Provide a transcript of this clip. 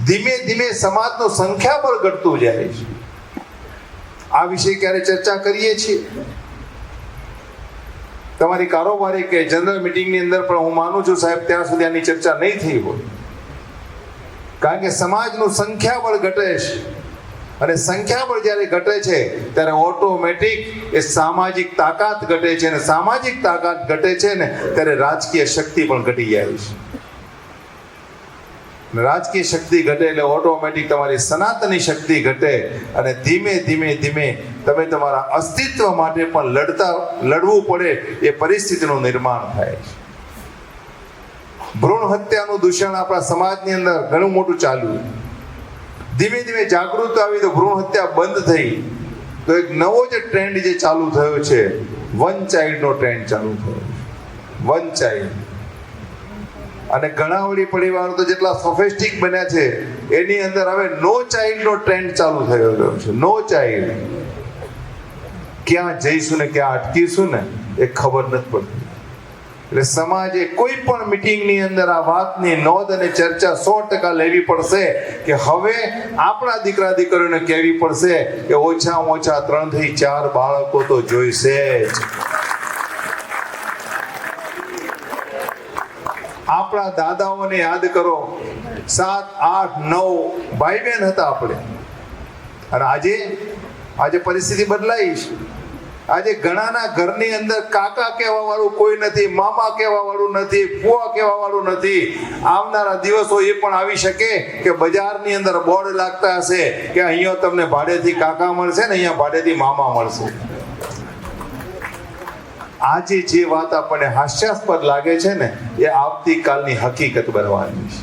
ધીમે ધીમે સમાજનું સંખ્યાબળ ઘટતું જાય છે. આ વિશે ક્યારે ચર્ચા કરીએ છીએ? તમારી કારોબારી કે જનરલ મિટિંગની અંદર પણ હું માનું છું સાહેબ ત્યાં સુધી આની ચર્ચા નહીં થઈ હોય, કારણ કે સમાજનું સંખ્યાબળ ઘટે છે અને સંખ્યાબળ જ્યારે ઘટે છે ત્યારે ઓટોમેટિક એ સામાજિક તાકાત ઘટે છે અને સામાજિક તાકાત ઘટે છે ને ત્યારે રાજકીય શક્તિ પણ ઘટી જાય છે. રાજકીય શક્તિ ઘટે એટલે ઓટોમેટિક તમારી સનાતની શક્તિ ઘટે અને ધીમે ધીમે ધીમે તમે તમારા અસ્તિત્વ માટે પણ લડવું પડે એ પરિસ્થિતિનું નિર્માણ થાય છે. ભ્રૂણ હત્યાનું દૂષણ આપણા સમાજની અંદર ઘણું મોટું ચાલ્યું. ધીમે ધીમે જાગૃત આવી તો ભ્રૂણ હત્યા બંધ થઈ તો એક નવો જે ટ્રેન્ડ જે ચાલુ થયો છે, વન ચાઇલ્ડનો ટ્રેન્ડ ચાલુ થયો. વન ચાઇલ્ડ અને ઘણા વળી પરિવારો તો જેટલા સોફિસ્ટિક બન્યા છે એની અંદર હવે નો ચાઇલ્ડનો ટ્રેન્ડ ચાલુ થયો છે. No child. ક્યાં જઈશું ને ક્યાં અટકીશું ને એ ખબર નથી પડતી. એટલે સમાજે કોઈ પણ મિટિંગની અંદર આ વાતની નોંધ અને ચર્ચા 100% લેવી પડશે કે હવે આપણા દીકરા દીકરીઓને કહેવી પડશે કે ઓછામાં ઓછા 3 થી 4 બાળકો તો જોઈશે જ. આપણા દાદાઓને યાદ કરો, 7, 8, 9 ભાઈ બહેન હતા આપણે, અને આજે પરિસ્થિતિ બદલાઈ છે. આજે ઘણાના ઘરની અંદર કાકા કહેવા વાળું કોઈ નથી, મામા કહેવા વાળું નથી, ફુવા કહેવા વાળું નથી. આવનારા દિવસો એ પણ આવી શકે કે બજારની અંદર બોર્ડ લાગતા હશે કે અહીંયા તમને ભાડેથી કાકા મળશે ને અહીંયા ભાડેથી મામા મળશે. આજે જે વાત આપણને હાસ્યાસ્પદ લાગે છે ને એ આવતીકાલની હકીકત બનવાની છે.